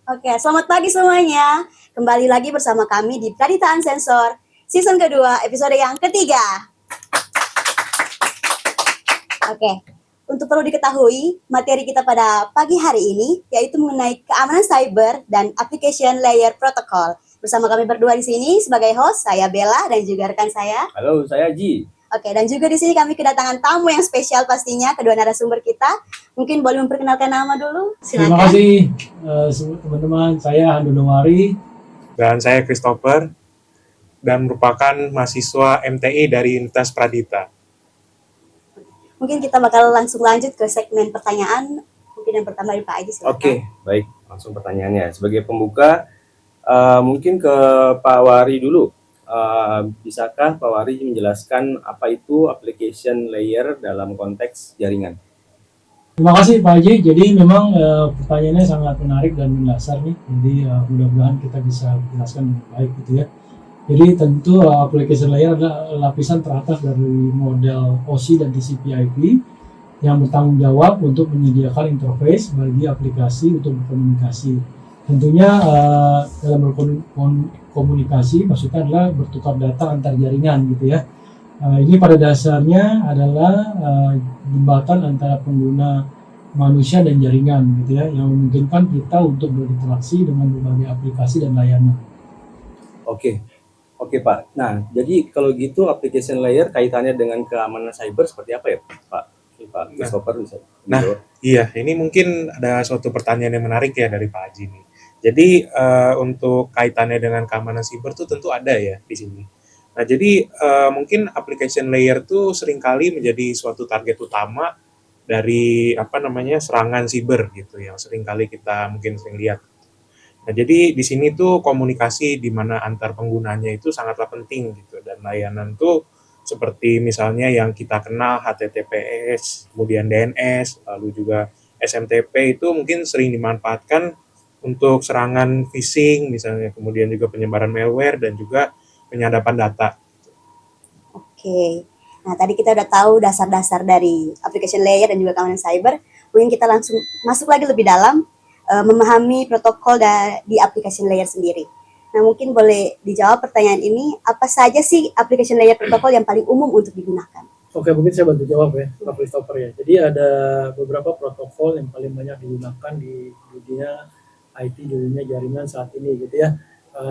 Oke, selamat pagi semuanya. Kembali lagi bersama kami di Praditaan Sensor, season kedua, episode yang ketiga. Oke, untuk perlu diketahui, materi kita pada pagi hari ini yaitu mengenai keamanan cyber dan application layer protocol. Bersama kami berdua di sini sebagai host, saya Bella dan juga rekan saya. Halo, saya Ji. Oke, dan juga di sini kami kedatangan tamu yang spesial pastinya, kedua narasumber kita. Mungkin boleh memperkenalkan nama dulu. Silakan. Terima kasih teman-teman, saya Handunowari. Dan saya Christopher, dan merupakan mahasiswa MTE dari Universitas Pradita. Mungkin kita bakal langsung lanjut ke segmen pertanyaan. Mungkin yang pertama dari Pak Aji, silakan. Oke, baik. Langsung pertanyaannya. Sebagai pembuka, mungkin ke Pak Wari dulu. Bisakah Pak Wari menjelaskan apa itu application layer dalam konteks jaringan? Terima kasih Pak Haji. Jadi memang pertanyaannya sangat menarik dan mendasar nih. Jadi mudah-mudahan kita bisa menjelaskan dengan baik gitu ya. Jadi tentu application layer adalah lapisan teratas dari model OSI dan TCP/IP yang bertanggung jawab untuk menyediakan interface bagi aplikasi untuk berkomunikasi. Tentunya dalam berkomunikasi maksudnya adalah bertukar data antar jaringan gitu ya. Ini pada dasarnya adalah jembatan antara pengguna manusia dan jaringan gitu ya, yang memungkinkan kita untuk berinteraksi dengan berbagai aplikasi dan layanan. Oke Pak. Nah, jadi kalau gitu application layer kaitannya dengan keamanan cyber seperti apa ya Pak? Pak Christopher bisa. Iya, ini mungkin ada suatu pertanyaan yang menarik ya dari Pak Haji nih. Jadi untuk kaitannya dengan keamanan cyber tuh tentu ada ya di sini. Nah, jadi mungkin application layer tuh seringkali menjadi suatu target utama dari serangan cyber gitu yang seringkali kita mungkin sering lihat. Nah, jadi di sini tuh komunikasi di mana antar penggunanya itu sangatlah penting gitu, dan layanan tuh seperti misalnya yang kita kenal HTTPS, kemudian DNS, lalu juga SMTP itu mungkin sering dimanfaatkan untuk serangan phishing misalnya, kemudian juga penyebaran malware dan juga penyadapan data. Oke. Nah, tadi kita udah tahu dasar-dasar dari application layer dan juga keamanan cyber. Mungkin kita langsung masuk lagi lebih dalam memahami protokol di application layer sendiri. Nah, mungkin boleh dijawab pertanyaan ini, apa saja sih application layer protokol yang paling umum untuk digunakan? Oke, mungkin saya bantu jawab ya, Pak Christopher ya. Jadi ada beberapa protokol yang paling banyak digunakan di dunia IT, di dunia jaringan saat ini gitu ya.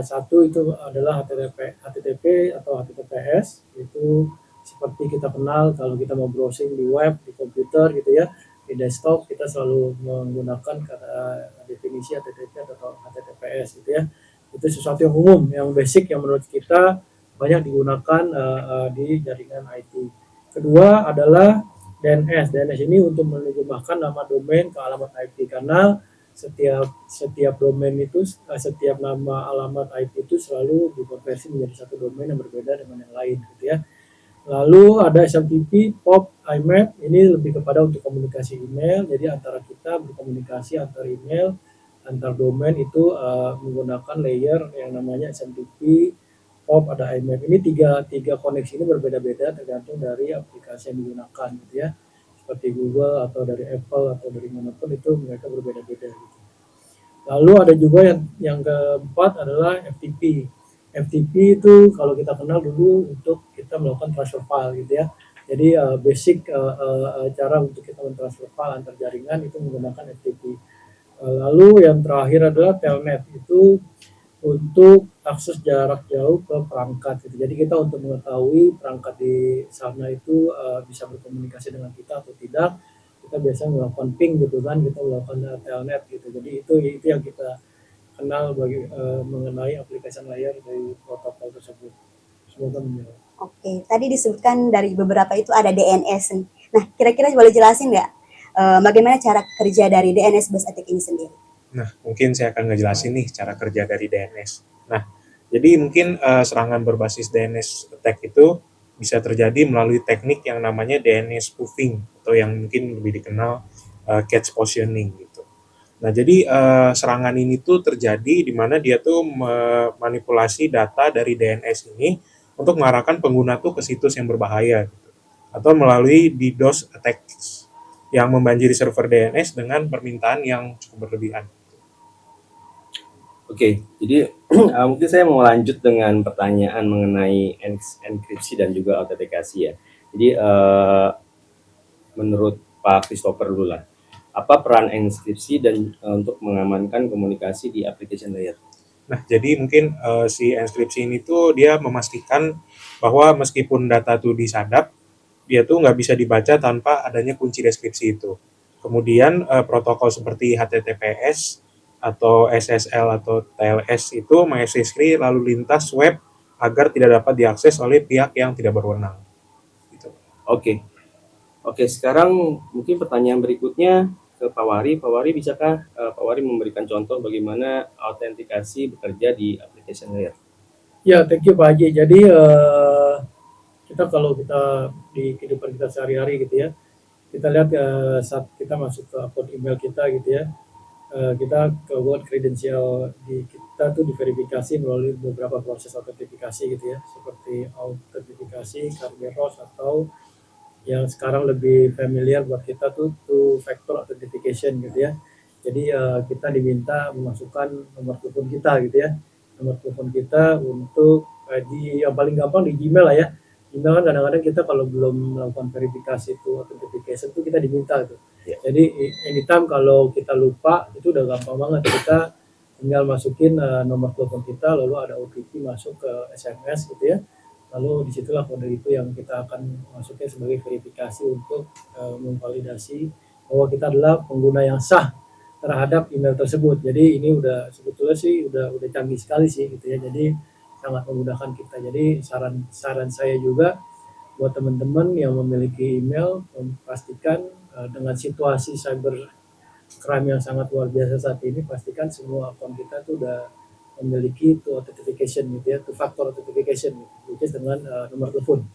Satu itu adalah HTTP atau HTTPS, itu seperti kita kenal kalau kita mau browsing di web, di komputer gitu ya, di desktop kita selalu menggunakan kata definisi HTTP atau HTTPS gitu ya. Itu sesuatu yang umum, yang basic, yang menurut kita banyak digunakan di jaringan IT. Kedua adalah DNS. DNS ini untuk menerjemahkan nama domain ke alamat IP, karena setiap domain itu, setiap nama alamat IP itu selalu dikonversi menjadi satu domain yang berbeda dengan yang lain gitu ya. Lalu ada SMTP, POP, IMAP, ini lebih kepada untuk komunikasi email, jadi antara kita berkomunikasi antar email, antar domain itu menggunakan layer yang namanya SMTP, POP, ada IMAP. Ini tiga koneksi ini berbeda-beda tergantung dari aplikasi yang digunakan gitu ya. Seperti Google atau dari Apple atau dari manapun itu mereka berbeda-beda gitu. Lalu ada juga yang keempat adalah FTP. FTP itu kalau kita kenal dulu untuk kita melakukan transfer file gitu ya. Jadi basic cara untuk kita mentransfer file antar jaringan itu menggunakan FTP. Lalu yang terakhir adalah telnet, itu untuk akses jarak jauh ke perangkat gitu. Jadi kita untuk mengetahui perangkat di sana itu bisa berkomunikasi dengan kita atau tidak, kita biasa melakukan ping gitu kan, kita melakukan telnet gitu. Jadi itu yang kita kenal mengenai application layer dari protokol tersebut. Semoga menjawab. Oke, tadi disebutkan dari beberapa itu ada DNS. Nah, kira-kira boleh jelasin nggak bagaimana cara kerja dari DNS based attack ini sendiri? Nah, mungkin saya akan ngejelasin nih cara kerja dari DNS. Nah, jadi mungkin serangan berbasis DNS attack itu bisa terjadi melalui teknik yang namanya DNS spoofing, atau yang mungkin lebih dikenal cache positioning gitu. Nah, jadi serangan ini tuh terjadi di mana dia tuh memanipulasi data dari DNS ini untuk mengarahkan pengguna tuh ke situs yang berbahaya gitu. Atau melalui DDoS attacks yang membanjiri server DNS dengan permintaan yang cukup berlebihan. Oke, jadi mungkin saya mau lanjut dengan pertanyaan mengenai enkripsi dan juga autentikasi ya. Jadi menurut Pak Christopher dulu lah, apa peran enkripsi dan untuk mengamankan komunikasi di application layer? Nah, jadi mungkin si enkripsi ini tuh dia memastikan bahwa meskipun data tuh disadap, dia tuh nggak bisa dibaca tanpa adanya kunci deskripsi itu. Kemudian protokol seperti HTTPS atau SSL atau TLS itu mengeksekusi lalu lintas web agar tidak dapat diakses oleh pihak yang tidak berwenang. Gitu. Oke, oke. Sekarang mungkin pertanyaan berikutnya ke Pak Wari. Pak Wari, bisakah Pak Wari memberikan contoh bagaimana autentikasi bekerja di application layer? Ya, thank you Pak Haji. Jadi kita kalau kita di kehidupan kita sehari-hari gitu ya, kita lihat saat kita masuk ke akun email kita gitu ya, kita buat kredensial di kita tuh diverifikasi melalui beberapa proses autentifikasi gitu ya, seperti autentifikasi Kerberos atau yang sekarang lebih familiar buat kita tuh two factor authentication gitu ya. Jadi kita diminta memasukkan nomor telepon kita gitu ya, nomor telepon kita untuk di yang paling gampang di Gmail lah ya. Gmail kan kadang-kadang kita kalau belum melakukan verifikasi itu authentication tuh kita diminta tuh. Ya. Jadi anytime kalau kita lupa itu udah gampang banget, kita tinggal masukin nomor telepon kita, lalu ada OTP masuk ke SMS gitu ya. Lalu disitulah kode itu yang kita akan masukin sebagai verifikasi untuk memvalidasi bahwa kita adalah pengguna yang sah terhadap email tersebut. Jadi ini udah sebetulnya sih udah canggih sekali sih gitu ya. Jadi sangat memudahkan kita. Jadi saran saya juga buat teman-teman yang memiliki email, pastikan dengan situasi cyber crime yang sangat luar biasa saat ini, pastikan semua akun kita tuh udah memiliki two authentication gitu ya, two factor authentication gitu, which is dengan nomor telepon.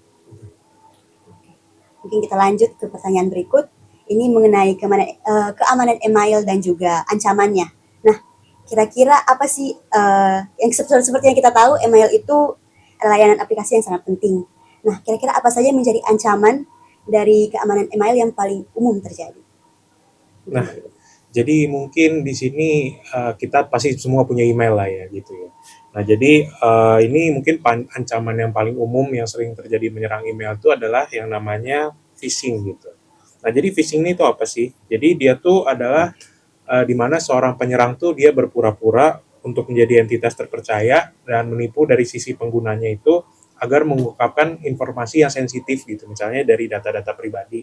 Mungkin kita lanjut ke pertanyaan berikut. Ini mengenai keamanan email dan juga ancamannya. Nah, kira-kira apa sih yang seperti yang kita tahu, email itu layanan aplikasi yang sangat penting. Nah, kira-kira apa saja yang menjadi ancaman dari keamanan email yang paling umum terjadi? Nah, jadi mungkin di sini kita pasti semua punya email lah ya gitu ya. Nah, jadi ini mungkin ancaman yang paling umum yang sering terjadi menyerang email itu adalah yang namanya phishing gitu. Nah, jadi phishing ini itu apa sih? Jadi dia tuh adalah di mana seorang penyerang tuh dia berpura-pura untuk menjadi entitas terpercaya dan menipu dari sisi penggunanya itu agar mengungkapkan informasi yang sensitif gitu, misalnya dari data-data pribadi.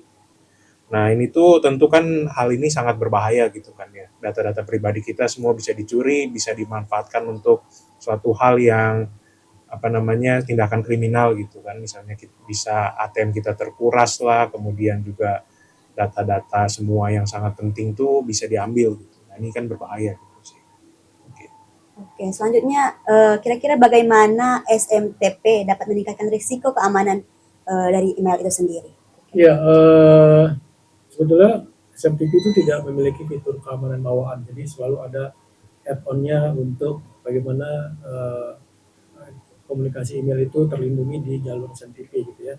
Nah, ini tuh tentu kan hal ini sangat berbahaya gitu kan ya. Data-data pribadi kita semua bisa dicuri, bisa dimanfaatkan untuk suatu hal yang apa namanya tindakan kriminal gitu kan. Misalnya bisa ATM kita terkuras lah, kemudian juga data-data semua yang sangat penting tuh bisa diambil gitu. Nah, ini kan berbahaya gitu sih. Oke. Oke, selanjutnya kira-kira bagaimana SMTP dapat meningkatkan risiko keamanan dari email itu sendiri? Ya, sebetulnya SMTP itu tidak memiliki fitur keamanan bawaan, jadi selalu ada add-on-nya untuk bagaimana komunikasi email itu terlindungi di jalur SMTP gitu ya.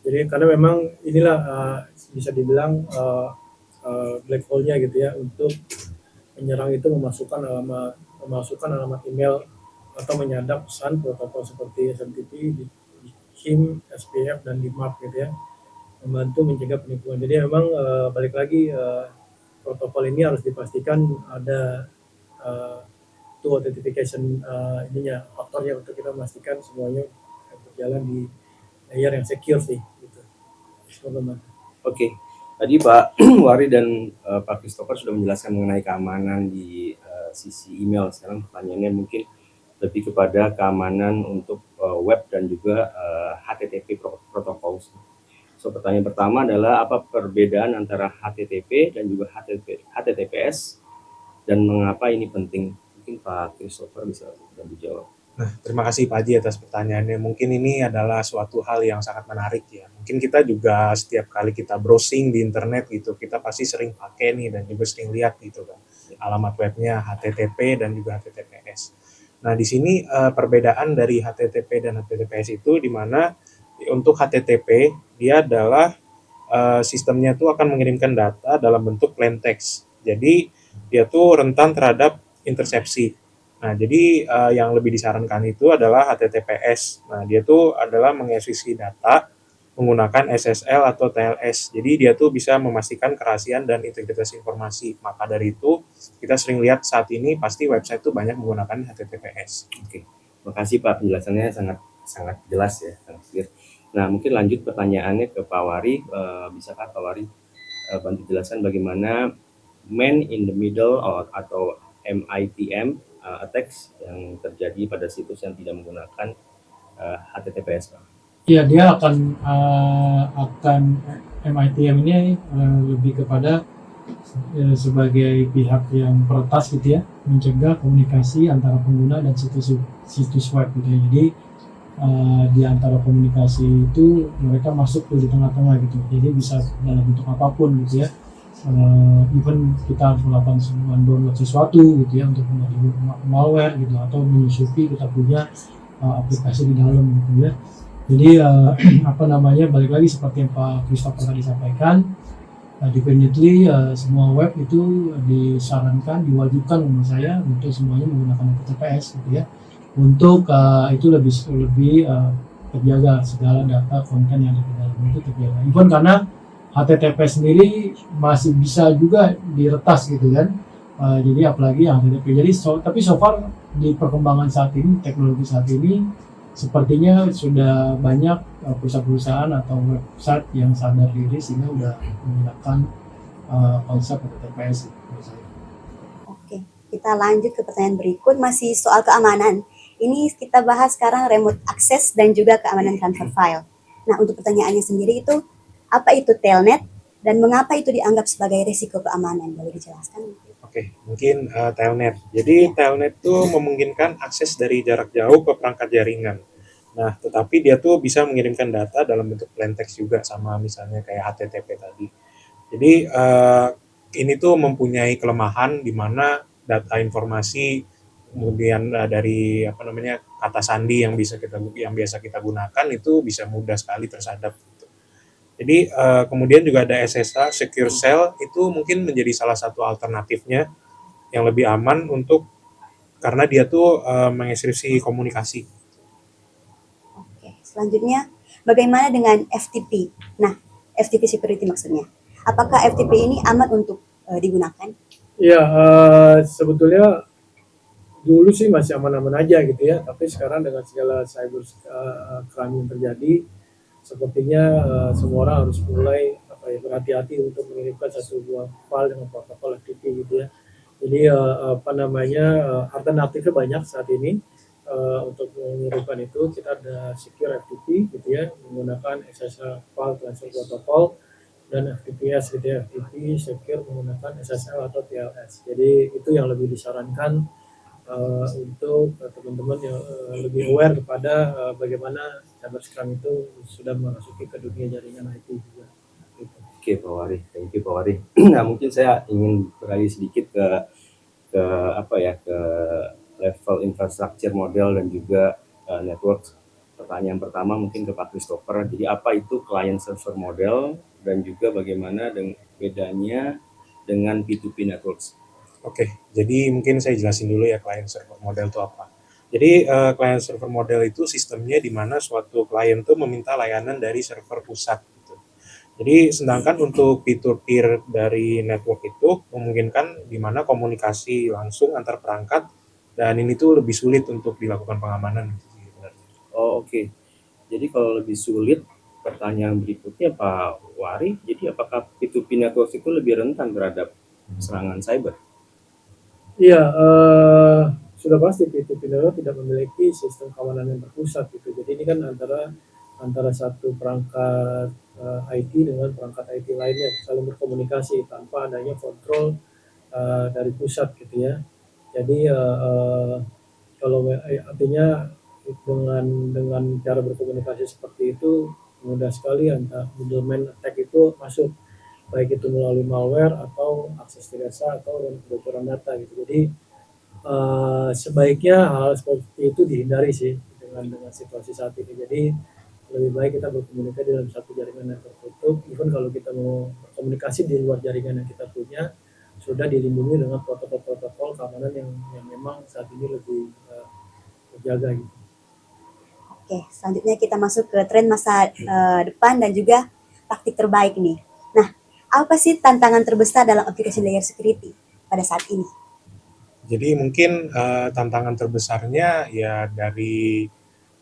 Jadi karena memang inilah bisa dibilang black hole-nya gitu ya, untuk penyerang itu memasukkan alamat email atau menyadap pesan protokol seperti SMTP, di HIM, SPF, dan di MAP gitu ya, membantu mencegah penipuan. Jadi memang balik lagi protokol ini harus dipastikan ada two authentication ininya, faktornya untuk kita memastikan semuanya berjalan di layer yang secure sih gitu. Teman-teman. Oke, tadi Pak Wari dan Pak Christopher sudah menjelaskan mengenai keamanan di sisi email. Sekarang pertanyaannya mungkin lebih kepada keamanan untuk web dan juga HTTP protokol. So, pertanyaan pertama adalah apa perbedaan antara HTTP dan juga HTTPS dan mengapa ini penting? Mungkin Pak Christopher bisa bantu jawab. Nah, terima kasih Pak Haji atas pertanyaannya. Mungkin ini adalah suatu hal yang sangat menarik ya. Mungkin kita juga setiap kali kita browsing di internet gitu, kita pasti sering pakai nih dan juga sering lihat gitu kan. Alamat webnya HTTP dan juga HTTPS. Nah, di sini perbedaan dari HTTP dan HTTPS itu di mana untuk HTTP dia adalah sistemnya tuh akan mengirimkan data dalam bentuk plain text. Jadi dia tuh rentan terhadap intersepsi. Nah, jadi yang lebih disarankan itu adalah HTTPS. Nah, dia tuh adalah mengakuisisi data menggunakan SSL atau TLS. Jadi dia tuh bisa memastikan kerahasiaan dan integritas informasi. Maka dari itu kita sering lihat saat ini pasti website tuh banyak menggunakan HTTPS. Oke, makasih Pak, penjelasannya sangat sangat jelas ya, sangat clear. Nah, mungkin lanjut pertanyaannya ke Pak Wari. Bisakah Pak Wari bantu jelaskan bagaimana man in the middle atau MITM attacks yang terjadi pada situs yang tidak menggunakan HTTPS, Pak? Iya, dia akan MITM ini lebih kepada sebagai pihak yang peretas gitu ya, mencegah komunikasi antara pengguna dan situs web gitu ya. Jadi di antara komunikasi itu mereka masuk tuh di tengah-tengah gitu. Jadi bisa dalam bentuk apapun gitu ya. Even kita harus melakukan download sesuatu gitu ya untuk mencari malware gitu atau menyusupi kita punya aplikasi di dalam gitu ya. Jadi balik lagi seperti yang Pak Christopher tadi sampaikan, definitely semua web itu disarankan, diwajibkan menurut saya untuk semuanya menggunakan HTTPS gitu ya. Untuk itu lebih terjaga segala data konten yang ada di dalam itu terjaga. Even karena HTTPS sendiri masih bisa juga diretas gitu kan. Jadi apalagi yang HTTP. Jadi tapi so far di perkembangan saat ini, teknologi saat ini sepertinya sudah banyak perusahaan-perusahaan atau website yang sadar diri sehingga udah menggunakan konsep HTTPS menurut saya. Oke, kita lanjut ke pertanyaan berikut, masih soal keamanan. Ini kita bahas sekarang remote access dan juga keamanan transfer file. Nah, untuk pertanyaannya sendiri itu, apa itu telnet dan mengapa itu dianggap sebagai risiko keamanan? Boleh dijelaskan? Oke, mungkin telnet. Jadi telnet tuh memungkinkan akses dari jarak jauh ke perangkat jaringan. Nah, tetapi dia tuh bisa mengirimkan data dalam bentuk plain text juga sama misalnya kayak HTTP tadi. Jadi ini tuh mempunyai kelemahan di mana data informasi kemudian dari kata sandi yang biasa kita gunakan itu bisa mudah sekali tersadap. Jadi kemudian juga ada SSH Secure Shell, itu mungkin menjadi salah satu alternatifnya yang lebih aman karena dia tuh mengenkripsi komunikasi. Oke, selanjutnya bagaimana dengan FTP? Nah, FTP security maksudnya. Apakah FTP ini aman untuk digunakan? Iya, sebetulnya dulu sih masih aman-aman aja gitu ya, tapi sekarang dengan segala cyber crime yang terjadi, sepertinya semua orang harus mulai berhati-hati untuk mengirimkan satu buah file dengan protokol FTP gitu ya. Jadi alternatifnya banyak saat ini untuk mengirimkan itu. Kita ada secure FTP gitu ya, menggunakan SSL file transfer protocol, dan FTPS gitu ya, FTP secure menggunakan SSL atau TLS. Jadi itu yang lebih disarankan untuk teman-teman yang lebih aware kepada bagaimana cybercrime itu sudah memasuki ke dunia jaringan IT juga. Gitu. Oke Pak Wari, thank you Pak Wari. Nah mungkin saya ingin beralih sedikit ke level infrastructure model dan juga network. Pertanyaan pertama mungkin ke Pak Christopher. Jadi apa itu client server model dan juga bagaimana bedanya dengan P2P networks? Oke, jadi mungkin saya jelasin dulu ya client server model itu apa. Jadi client server model itu sistemnya di mana suatu klien tuh meminta layanan dari server pusat gitu. Jadi sedangkan untuk peer-to-peer dari network itu memungkinkan di mana komunikasi langsung antar perangkat, dan ini tuh lebih sulit untuk dilakukan pengamanan gitu sih sebenarnya. Oh oke. Jadi kalau lebih sulit, pertanyaan berikutnya Pak Wari, jadi apakah P2P networks itu lebih rentan terhadap serangan cyber? Iya, sudah pasti P2P network tidak memiliki sistem keamanan yang terpusat gitu. Jadi ini kan antara satu perangkat IT dengan perangkat IT lainnya saling berkomunikasi tanpa adanya kontrol dari pusat gitu ya. Jadi artinya dengan cara berkomunikasi seperti itu mudah sekali middleman attack itu masuk, baik itu melalui malware atau akses tidak sah atau kebocoran data gitu. Jadi sebaiknya hal seperti itu dihindari sih dengan situasi saat ini. Jadi lebih baik kita berkomunikasi dalam satu jaringan yang tertutup. Even kalau kita mau berkomunikasi di luar jaringan yang kita punya, sudah dilindungi dengan protokol-protokol keamanan yang memang saat ini lebih terjaga gitu. Oke, selanjutnya kita masuk ke tren masa depan dan juga taktik terbaik nih. Nah, apa sih tantangan terbesar dalam application layer security pada saat ini? Jadi mungkin tantangan terbesarnya ya dari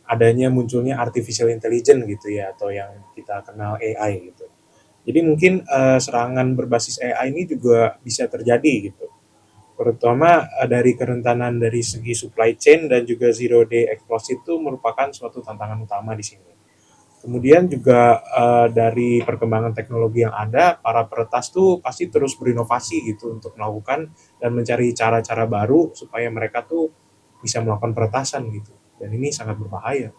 adanya munculnya artificial intelligence gitu ya, atau yang kita kenal AI gitu. Jadi mungkin serangan berbasis AI ini juga bisa terjadi gitu. Terutama dari kerentanan dari segi supply chain dan juga zero day exploit itu merupakan suatu tantangan utama di sini. Kemudian juga dari perkembangan teknologi yang ada, para peretas tuh pasti terus berinovasi gitu untuk melakukan dan mencari cara-cara baru supaya mereka tuh bisa melakukan peretasan gitu. Dan ini sangat berbahaya.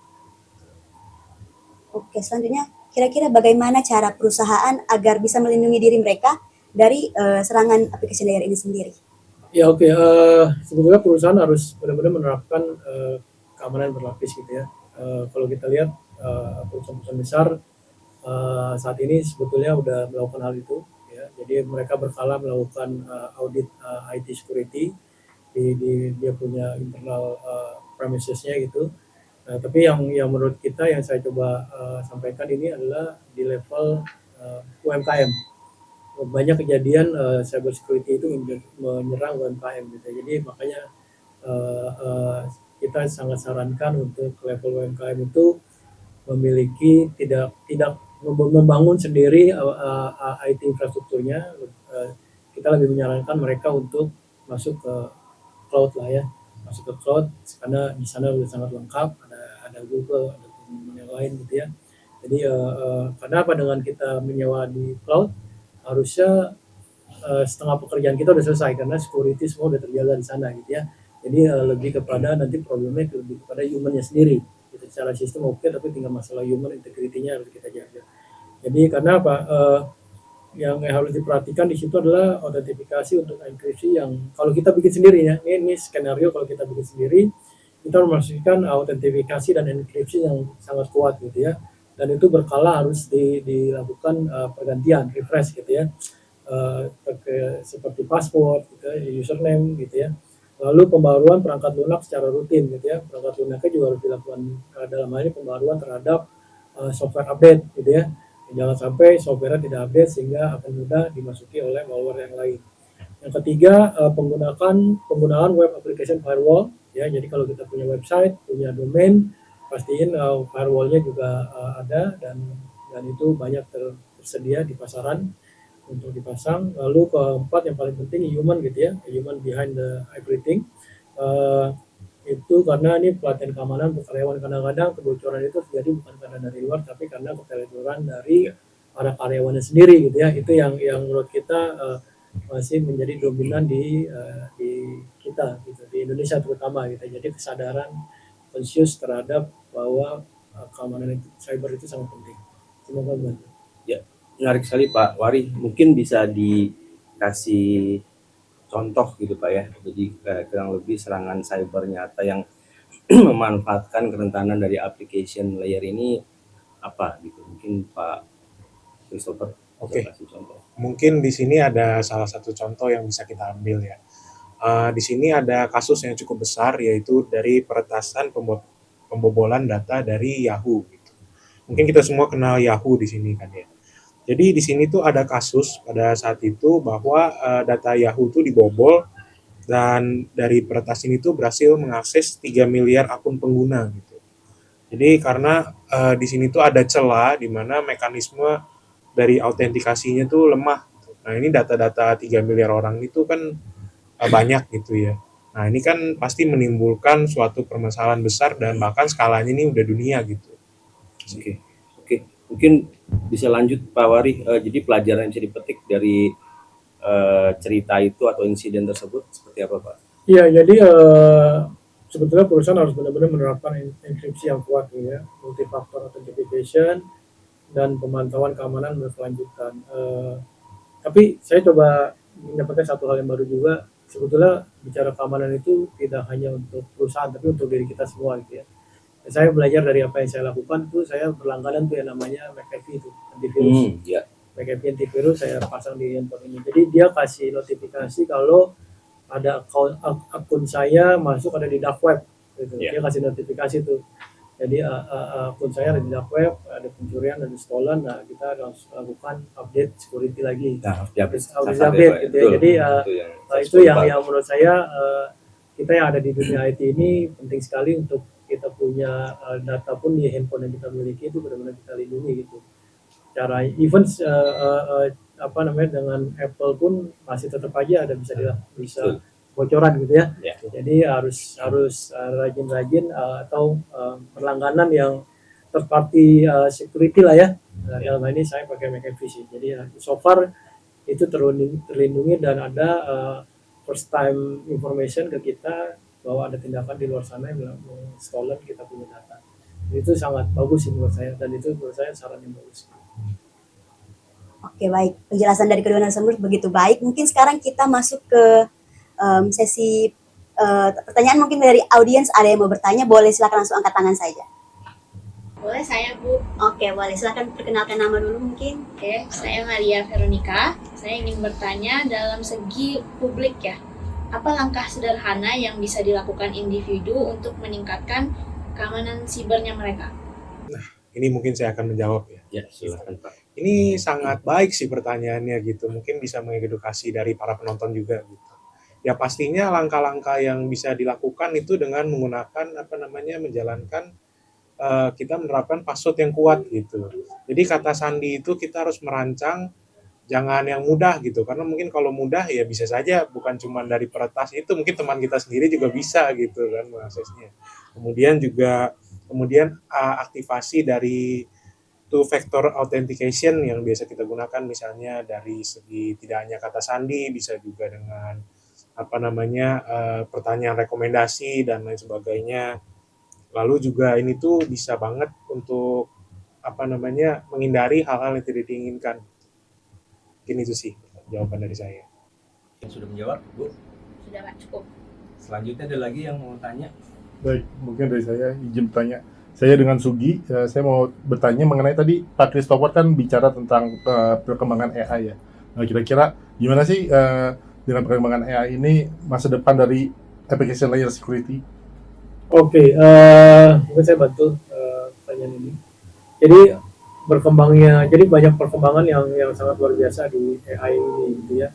Oke, selanjutnya kira-kira bagaimana cara perusahaan agar bisa melindungi diri mereka dari serangan application layer ini sendiri? Ya oke, sebetulnya perusahaan harus benar-benar menerapkan keamanan berlapis gitu ya. Kalau kita lihat perusahaan-perusahaan besar saat ini sebetulnya udah melakukan hal itu ya. Jadi mereka berkala melakukan audit IT security di dia punya internal premises-nya gitu. Nah, tapi yang menurut kita yang saya coba sampaikan ini adalah di level UMKM. Banyak kejadian cyber security itu menyerang UMKM gitu. Jadi makanya uh, uh, kita sangat sarankan untuk level UMKM itu memiliki tidak tidak membangun sendiri IT infrastrukturnya. Kita lebih menyarankan mereka untuk masuk ke cloud lah ya, masuk ke cloud karena di sana sudah sangat lengkap, ada Google, ada teman-teman yang lain gitu ya. Jadi karena apa, dengan kita menyewa di cloud harusnya setengah pekerjaan kita udah selesai karena security semua udah terjaga di sana gitu ya. Jadi lebih kepada nanti problemnya lebih kepada humannya sendiri. Gitu. Secara sistem oke, tapi tinggal masalah human integrity-nya harus kita jaga. Jadi karena apa? Yang harus diperhatikan di situ adalah autentifikasi untuk enkripsi yang kalau kita bikin sendiri ya. Ini skenario kalau kita bikin sendiri, kita memastikan autentifikasi dan enkripsi yang sangat kuat gitu ya. Dan itu berkala harus dilakukan pergantian, refresh gitu ya. Seperti password, gitu, username gitu ya. Lalu pembaruan perangkat lunak secara rutin gitu ya. Perangkat lunaknya juga harus dilakukan dalam hal ini pembaruan terhadap software update gitu ya. Jangan sampai software tidak update sehingga akan mudah dimasuki oleh malware yang lain. Yang ketiga, penggunaan web application firewall ya. Jadi kalau kita punya website, punya domain, pastiin firewallnya juga ada dan itu banyak tersedia di pasaran untuk dipasang. Lalu keempat yang paling penting human gitu ya, human behind the everything. Itu karena ini pelatihan keamanan untuk karyawan, kadang-kadang kebocoran itu terjadi bukan karena dari luar tapi karena kebocoran dari para karyawannya sendiri gitu ya. Itu yang menurut kita masih menjadi dominan di kita gitu, di Indonesia terutama gitu. Jadi kesadaran conscious terhadap bahwa keamanan itu, cyber itu sangat penting. Semoga membantu. Ya, menarik sekali Pak Wari. Mungkin bisa dikasih contoh gitu Pak ya. Jadi kurang lebih serangan cyber nyata yang memanfaatkan kerentanan dari application layer ini apa gitu. Mungkin Pak Christopher bisa kasih contoh. Mungkin di sini ada salah satu contoh yang bisa kita ambil ya. Di sini ada kasus yang cukup besar yaitu dari peretasan pembobolan data dari Yahoo gitu. Mungkin kita semua kenal Yahoo di sini kan ya. Jadi di sini tuh ada kasus pada saat itu bahwa data Yahoo tuh dibobol dan dari peretasan itu berhasil mengakses 3 miliar akun pengguna gitu. Jadi karena di sini tuh ada celah di mana mekanisme dari autentikasinya tuh lemah. Nah ini data-data 3 miliar orang itu kan banyak gitu ya. Nah ini kan pasti menimbulkan suatu permasalahan besar dan bahkan skalanya ini udah dunia gitu. Oke. Mungkin bisa lanjut Pak Wari. Jadi pelajaran yang bisa dipetik dari cerita itu atau insiden tersebut seperti apa Pak? Iya, jadi sebetulnya perusahaan harus benar-benar menerapkan enkripsi yang kuat ya, multi-factor authentication dan pemantauan keamanan berkelanjutan. Tapi saya coba mendapatkan satu hal yang baru juga. Sebetulnya bicara keamanan itu tidak hanya untuk perusahaan, tapi untuk diri kita semua gitu ya. Saya belajar dari apa yang saya lakukan tuh, saya berlangganan tuh yang namanya McAfee itu antivirus. Ya. McAfee antivirus saya pasang di handphone ini. Jadi dia kasih notifikasi kalau ada akun saya masuk ada di dark web gitu. Yeah. Dia kasih notifikasi tuh. Jadi akun saya ada di dark web, ada pencurian, ada stolen. Nah, kita harus lakukan update security lagi. Nah, Habis update gitu ya. Jadi itu yang menurut saya kita yang ada di dunia IT ini penting sekali untuk kita punya data pun di handphone yang kita miliki itu benar-benar kita lindungi gitu. Cara even dengan Apple pun masih tetap aja ada bisa bocoran gitu ya. Yeah. Jadi harus rajin-rajin atau berlangganan yang third party security lah ya. Nah, dalam hal ini saya pakai McAfee sih. Jadi so far itu terlindungi dan ada first time information ke kita bahwa ada tindakan di luar sana yang stolen kita punya data. Itu sangat bagus sih menurut saya dan itu menurut saya saran yang bagus. Oke, baik. Penjelasan dari kedua narasumber begitu baik. Mungkin sekarang kita masuk ke sesi pertanyaan mungkin dari audiens. Ada yang mau bertanya, boleh silakan langsung angkat tangan saja. Boleh saya, Bu. Oke, boleh. Silakan perkenalkan nama dulu mungkin. Oke, saya Maria Veronica. Saya ingin bertanya dalam segi publik ya. Apa langkah sederhana yang bisa dilakukan individu untuk meningkatkan keamanan sibernya mereka? Ini mungkin saya akan menjawab ya. Ya, silakan Pak. Ini sangat baik sih pertanyaannya gitu. Mungkin bisa mengedukasi dari para penonton juga gitu. Ya pastinya langkah-langkah yang bisa dilakukan itu dengan menggunakan menjalankan kita menerapkan password yang kuat gitu. Jadi kata sandi itu kita harus merancang jangan yang mudah gitu. Karena mungkin kalau mudah ya bisa saja bukan cuma dari peretas itu, mungkin teman kita sendiri juga bisa gitu kan mengaksesnya. Kemudian aktivasi dari two factor authentication yang biasa kita gunakan misalnya dari segi tidak hanya kata sandi, bisa juga dengan pertanyaan rekomendasi dan lain sebagainya. Lalu juga ini tuh bisa banget untuk menghindari hal-hal yang tidak diinginkan. Mungkin itu sih jawaban dari saya. Sudah menjawab, Bu? Sudah Pak, cukup. Selanjutnya ada lagi yang mau tanya? Baik, mungkin dari saya izin bertanya. Saya dengan Sugi, saya mau bertanya mengenai tadi Pak Christopher kan bicara tentang perkembangan AI ya. Nah, kira-kira gimana sih dengan perkembangan AI ini masa depan dari application layer security? Oke, mungkin saya bantu pertanyaan ini. Jadi banyak perkembangan yang sangat luar biasa di AI ini gitu ya.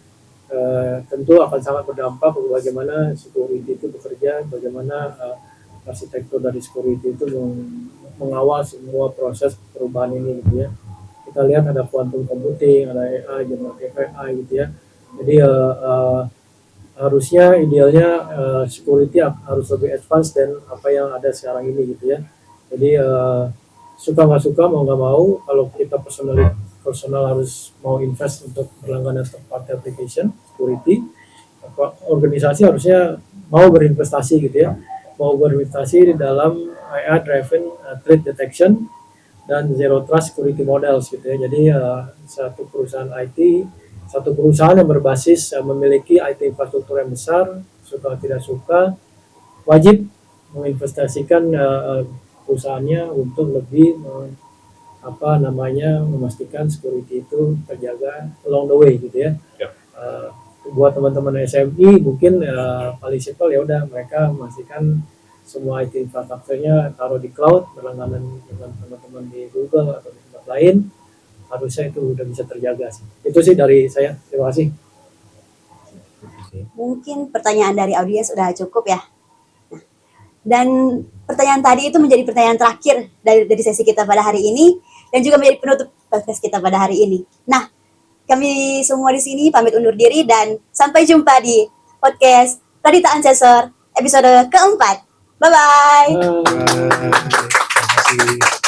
Tentu akan sangat berdampak bagaimana security itu bekerja, bagaimana arsitektur dari security itu mengawal semua proses perubahan ini gitu ya. Kita lihat ada quantum computing, ada AI, generative AI gitu ya. Jadi harusnya idealnya security harus lebih advance dan apa yang ada sekarang ini gitu ya. Jadi suka nggak suka mau nggak mau kalau kita personal harus mau invest untuk berlangganan third party application security, organisasi harusnya mau berinvestasi gitu ya. Mau berinvestasi di dalam AI driven threat detection dan zero trust security models gitu ya. Jadi satu perusahaan IT, satu perusahaan yang berbasis memiliki IT infrastruktur yang besar, suka tidak suka wajib menginvestasikan perusahaannya untuk lebih memastikan security itu terjaga along the way gitu ya. Yep. Buat teman-teman SMI mungkin paling simpel ya udah mereka memastikan semua IT infrastrukturnya taruh di cloud berlangganan dengan teman-teman di Google atau di tempat lain, harusnya itu udah bisa terjaga sih. Itu sih dari saya. Terima kasih. Mungkin pertanyaan dari audiens sudah cukup ya. Dan pertanyaan tadi itu menjadi pertanyaan terakhir dari sesi kita pada hari ini dan juga menjadi penutup podcast kita pada hari ini. Nah, kami semua di sini pamit undur diri dan sampai jumpa di podcast Radita Ancestor episode keempat. Bye-bye. Terima kasih.